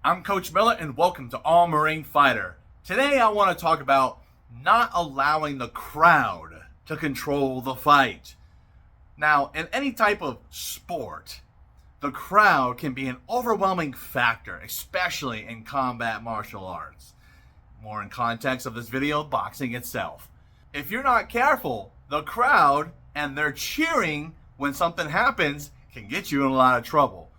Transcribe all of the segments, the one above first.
I'm Coach Miller and welcome to All Marine Fighter. Today I want to talk about not allowing the crowd to control the fight. Now, in any type of sport, the crowd can be an overwhelming factor, especially in combat martial arts. More in context of this video, boxing itself. If you're not careful, the crowd and their cheering when something happens can get you in a lot of trouble.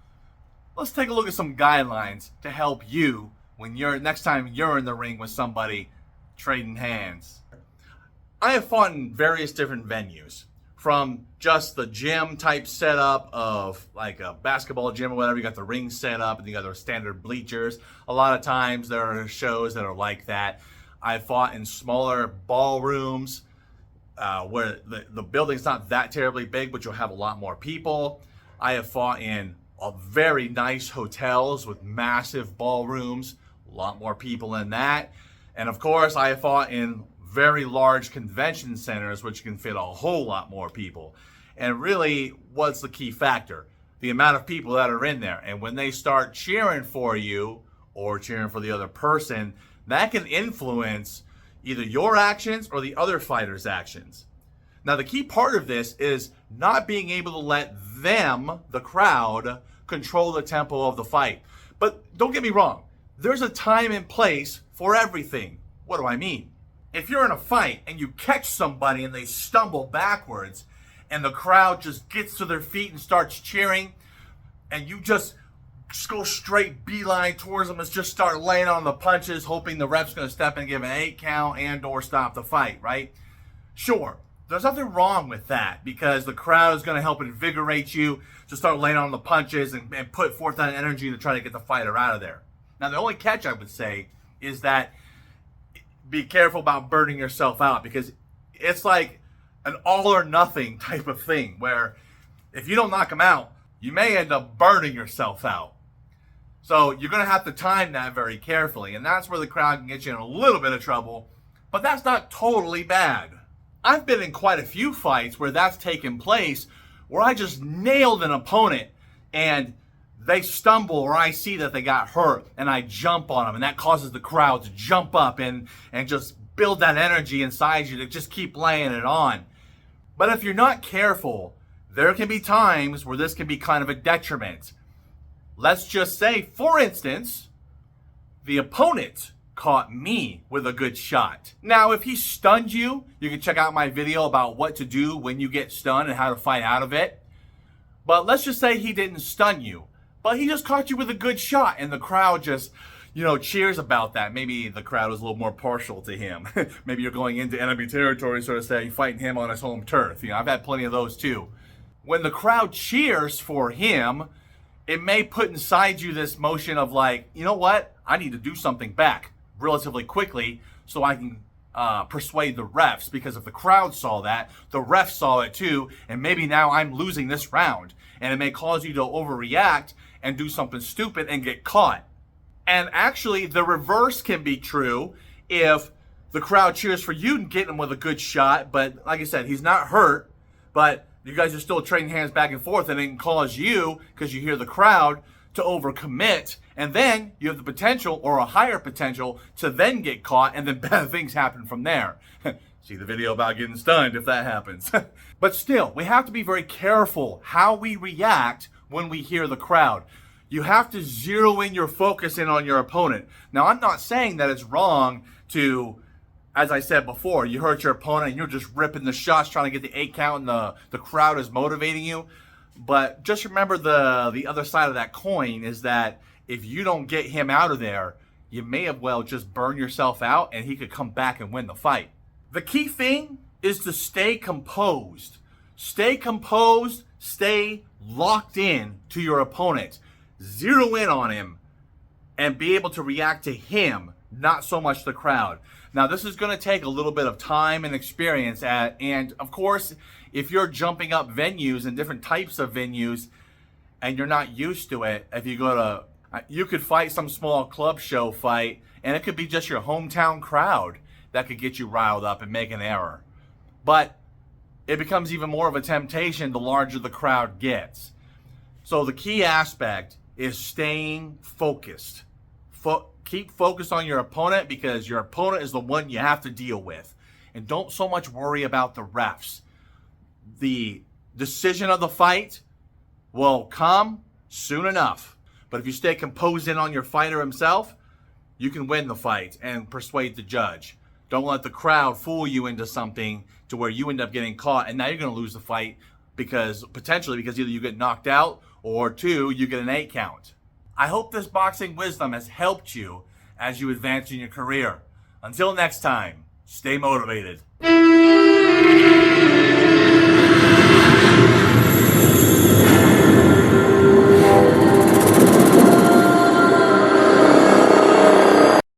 Let's take a look at some guidelines to help you when next time you're in the ring with somebody trading hands. I have fought in various different venues, from just the gym type setup of like a basketball gym or whatever. You got the ring set up and you got the standard bleachers. A lot of times there are shows that are like that. I fought in smaller ballrooms where the building's not that terribly big, but you'll have a lot more people. I have fought in very nice hotels with massive ballrooms, a lot more people in that. And of course, I have fought in very large convention centers, which can fit a whole lot more people. And really, what's the key factor? The amount of people that are in there. And when they start cheering for you or cheering for the other person, that can influence either your actions or the other fighter's actions. Now, the key part of this is not being able to let them, the crowd, control the tempo of the fight. But don't get me wrong, there's a time and place for everything. What do I mean? If you're in a fight and you catch somebody and they stumble backwards and the crowd just gets to their feet and starts cheering and you just go straight beeline towards them and just start laying on the punches, hoping the ref's going to step in and give an 8 count and or stop the fight, right? Sure. There's nothing wrong with that because the crowd is going to help invigorate you to start laying on the punches and put forth that energy to try to get the fighter out of there. Now, the only catch I would say is that be careful about burning yourself out, because it's like an all or nothing type of thing where if you don't knock them out, you may end up burning yourself out. So you're going to have to time that very carefully, and that's where the crowd can get you in a little bit of trouble, but that's not totally bad. I've been in quite a few fights where that's taken place, where I just nailed an opponent and they stumble or I see that they got hurt and I jump on them, and that causes the crowd to jump up and just build that energy inside you to just keep laying it on. But if you're not careful, there can be times where this can be kind of a detriment. Let's just say, for instance, the opponent caught me with a good shot. Now, if he stunned you, you can check out my video about what to do when you get stunned and how to fight out of it. But let's just say he didn't stun you, but he just caught you with a good shot and the crowd just, cheers about that. Maybe the crowd was a little more partial to him. Maybe you're going into enemy territory, sort of say, fighting him on his home turf. I've had plenty of those too. When the crowd cheers for him, it may put inside you this motion of like, you know what? I need to do something back relatively quickly so I can persuade the refs, because if the crowd saw that, the refs saw it too, and maybe now I'm losing this round, and it may cause you to overreact and do something stupid and get caught. And actually, the reverse can be true if the crowd cheers for you and get him with a good shot, but like I said, he's not hurt, but you guys are still trading hands back and forth, and it can cause you, because you hear the crowd, to overcommit, and then you have the potential, or a higher potential, to then get caught, and then bad things happen from there. See the video about getting stunned if that happens. But still, we have to be very careful how we react when we hear the crowd. You have to zero in your focus in on your opponent. Now, I'm not saying that it's wrong to, as I said before, you hurt your opponent and you're just ripping the shots trying to get the 8 count and the crowd is motivating you. But just remember the other side of that coin is that if you don't get him out of there, you may have well just burn yourself out and he could come back and win the fight. The key thing is to stay composed. Stay composed, stay locked in to your opponent. Zero in on him and be able to react to him, not so much the crowd. Now, this is going to take a little bit of time and experience and of course, if you're jumping up venues and different types of venues and you're not used to it, if you go to, you could fight some small club show fight and it could be just your hometown crowd that could get you riled up and make an error. But it becomes even more of a temptation the larger the crowd gets. So the key aspect is staying focused. keep focused on your opponent, because your opponent is the one you have to deal with. And don't so much worry about the refs. The decision of the fight will come soon enough. But if you stay composed in on your fighter himself, you can win the fight and persuade the judge. Don't let the crowd fool you into something to where you end up getting caught, and now you're going to lose the fight potentially because either you get knocked out or 2, you get an 8 count. I hope this boxing wisdom has helped you as you advance in your career. Until next time, stay motivated.